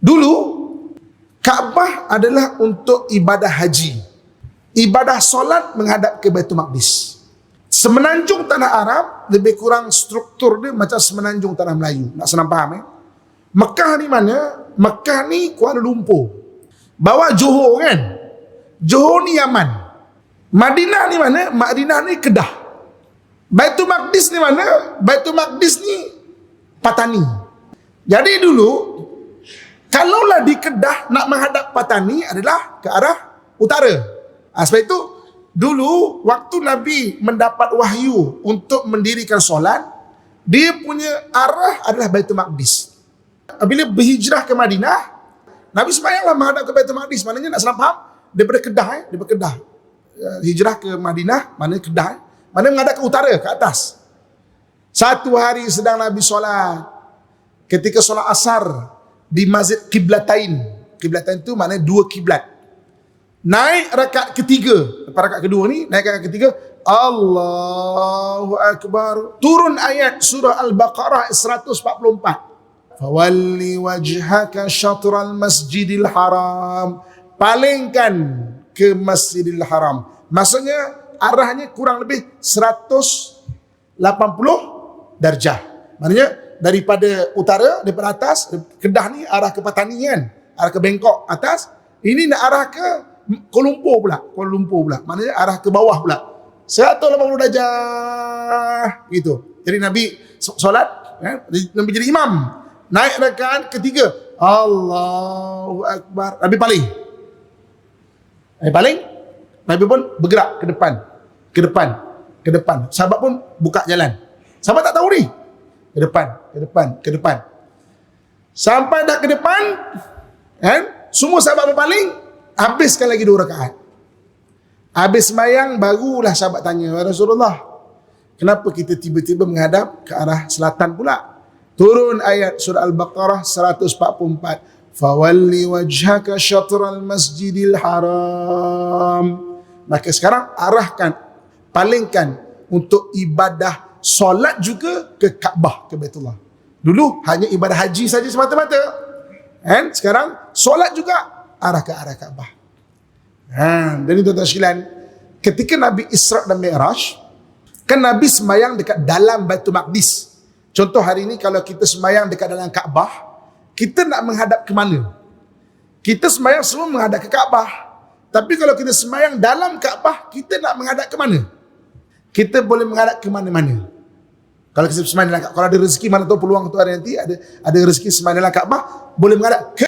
Dulu Kaabah adalah untuk ibadah haji. Ibadah solat menghadap ke Baitul Maqdis. Semenanjung tanah Arab lebih kurang struktur dia macam semenanjung tanah Melayu. Nak senang faham Mekah ni mana? Mekah ni Kuala Lumpur. Bawa Johor kan? Johor ni Yaman. Madinah ni mana? Madinah ni Kedah. Baitul Maqdis ni mana? Baitul Maqdis ni Patani. Jadi dulu kalaulah di Kedah nak menghadap Patani adalah ke arah utara. Sebab itu dulu waktu Nabi mendapat wahyu untuk mendirikan solat, dia punya arah adalah Baitul Maqdis. Bila berhijrah ke Madinah, Nabi sembahyanglah menghadap ke Baitul Maqdis. Maknanya nak senang faham, daripada Kedah daripada Kedah hijrah ke Madinah, mana Kedah mana menghadap ke utara, ke atas. Satu hari sedang Nabi solat, ketika solat asar di Masjid Qiblatain. Qiblatain itu maknanya dua kiblat. Naik rakaat ketiga. Lepas rakaat kedua ni, naik rakaat ketiga, Allahu Akbar. Turun ayat surah Al-Baqarah 144. Fawalli wajhaka syatral masjidil haram. Palingkan ke Masjidil Haram. Maksudnya arahnya kurang lebih 180 darjah. Maknanya daripada utara, daripada atas, Kedah ni arah ke Patani kan, arah ke Bangkok atas, ini nak arah ke Kuala Lumpur pula. Maknanya arah ke bawah pula. 180 darjah gitu. Jadi Nabi solat, Nabi jadi imam. Naik rakaat ketiga, Allahu Akbar. Nabi paling. Nabi pun bergerak ke depan. Sahabat pun buka jalan. Sahabat tak tahu ni. Ke depan. Sampai dah ke depan, semua sahabat berpaling, habiskan lagi 2 rakaat. Habis sembahyang, barulah sahabat tanya, ya Rasulullah, kenapa kita tiba-tiba menghadap ke arah selatan pula? Turun ayat surah Al-Baqarah 144. Fawalli wajhaka syatral masjidil haram. Maka sekarang arahkan, palingkan untuk ibadah solat juga ke Kaabah, ke Baitullah. Dulu hanya ibadah haji saja semata-mata. Sekarang solat juga arah ke arah Kaabah. Dan itu tuan-tuan sekalian, ketika Nabi Isra dan Mi'raj, kan Nabi sembahyang dekat dalam Baitul Maqdis. Contoh hari ini kalau kita sembahyang dekat dalam Kaabah, kita nak menghadap ke mana? Kita sembahyang semua menghadap ke Kaabah. Tapi kalau kita sembahyang dalam Kaabah, kita nak menghadap ke mana? Kita boleh menghadap ke mana-mana. Kalau kita sembahyang dalam Kaabah, kalau ada rezeki, mana tahu peluang tu hari nanti ada rezeki sembahyang dalam Kaabah, boleh menghadap ke